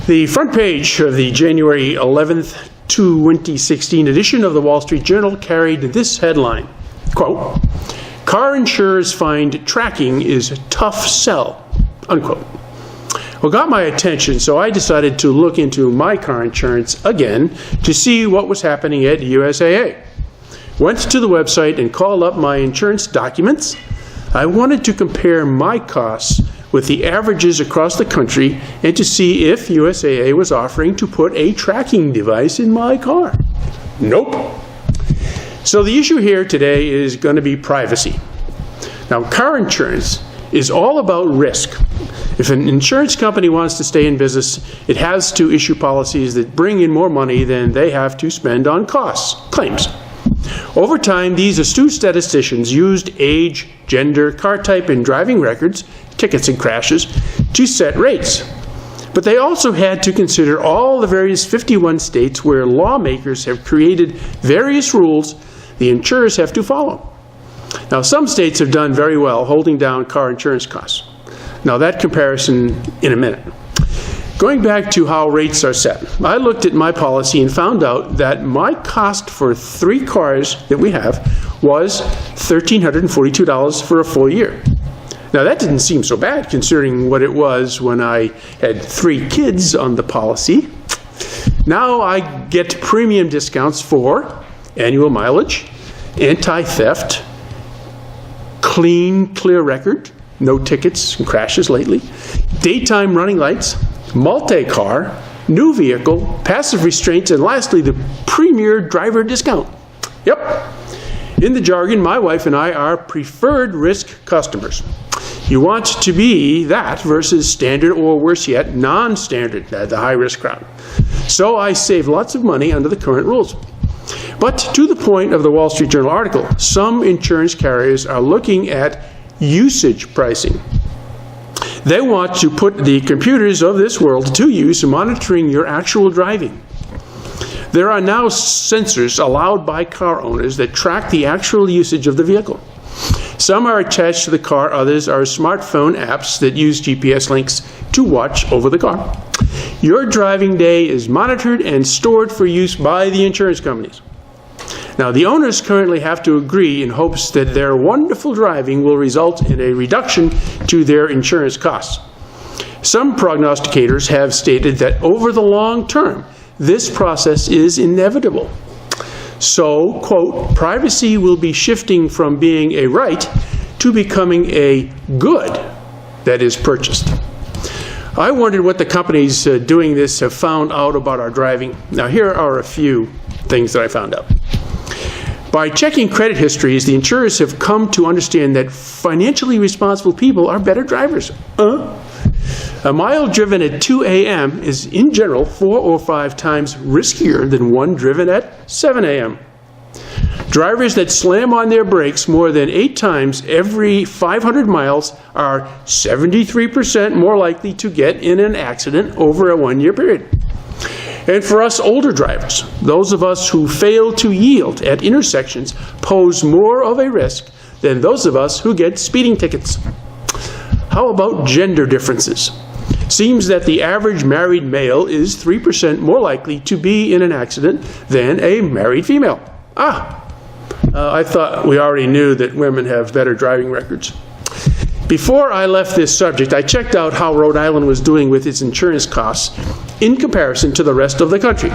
The front page of the January 11th, 2016 edition of the Wall Street Journal carried this headline, quote, "Car insurers find tracking is a tough sell," unquote. Well, got my attention, so I decided to look into my car insurance again to see what was happening at USAA. Went to the website and called up my insurance documents. I wanted to compare my costs with the averages across the country and to see if USAA was offering to put a tracking device in my car. Nope. So the issue here today is going to be privacy. Now, car insurance is all about risk. If an insurance company wants to stay in business, it has to issue policies that bring in more money than they have to spend on costs, claims. Over time, these astute statisticians used age, gender, car type, and driving records, tickets and crashes, to set rates. But they also had to consider all the various 51 states where lawmakers have created various rules the insurers have to follow. Now, some states have done very well holding down car insurance costs. Now, that comparison in a minute. Going back to how rates are set, I looked at my policy and found out that my cost for 3 cars that we have was $1,342 for a full year. Now, that didn't seem so bad considering what it was when I had 3 kids on the policy. Now I get premium discounts for annual mileage, anti-theft, clear record, no tickets and crashes lately, daytime running lights, multi-car, new vehicle, passive restraints, and lastly, the premier driver discount. Yep. In the jargon, my wife and I are preferred risk customers. You want to be that versus standard or worse yet, non-standard, the high-risk crowd. So I save lots of money under the current rules. But to the point of the Wall Street Journal article, some insurance carriers are looking at usage pricing. They want to put the computers of this world to use monitoring your actual driving. There are now sensors allowed by car owners that track the actual usage of the vehicle. Some are attached to the car, others are smartphone apps that use GPS links to watch over the car. Your driving day is monitored and stored for use by the insurance companies. Now, the owners currently have to agree in hopes that their wonderful driving will result in a reduction to their insurance costs. Some prognosticators have stated that over the long term, this process is inevitable. So, quote, privacy will be shifting from being a right to becoming a good that is purchased. I wondered what the companies doing this have found out about our driving. Now, here are a few things that I found out. By checking credit histories, the insurers have come to understand that financially responsible people are better drivers. A mile driven at 2 a.m. is, in general, 4 or 5 times riskier than one driven at 7 a.m. Drivers that slam on their brakes more than 8 times every 500 miles are 73% more likely to get in an accident over a 1-year period. And for us older drivers, those of us who fail to yield at intersections pose more of a risk than those of us who get speeding tickets. How about gender differences? Seems that the average married male is 3% more likely to be in an accident than a married female. I thought we already knew that women have better driving records. Before I left this subject, I checked out how Rhode Island was doing with its insurance costs in comparison to the rest of the country.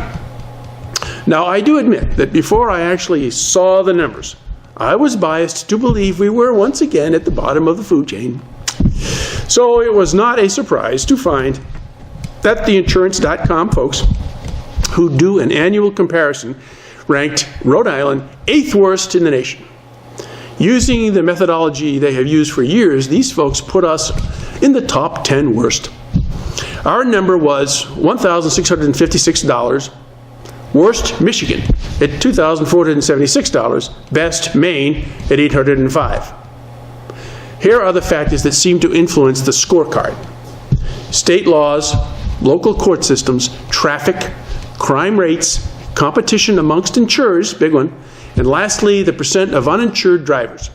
Now, I do admit that before I actually saw the numbers, I was biased to believe we were once again at the bottom of the food chain. So it was not a surprise to find that the insurance.com folks who do an annual comparison ranked Rhode Island 8th worst in the nation. Using the methodology they have used for years, these folks put us in the top 10 worst. Our number was $1,656. Worst, Michigan at $2,476. Best, Maine at $805. Here are the factors that seem to influence the scorecard. State laws, local court systems, traffic, crime rates, competition amongst insurers, big one, and lastly, the percent of uninsured drivers.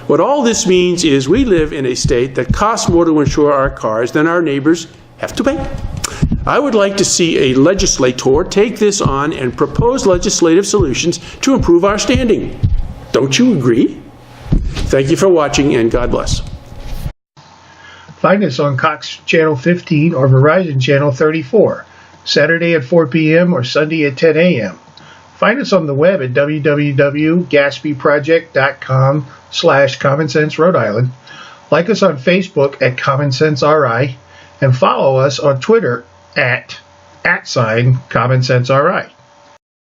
What all this means is we live in a state that costs more to insure our cars than our neighbors have to pay. I would like to see a legislator take this on and propose legislative solutions to improve our standing. Don't you agree? Thank you for watching, and God bless. Find us on Cox Channel 15 or Verizon Channel 34, Saturday at 4 p.m. or Sunday at 10 a.m. Find us on the web at www.gatsbyproject.com/Common Sense Rhode Island. Like us on Facebook at Common Sense RI, and follow us on Twitter at @Common Sense RI.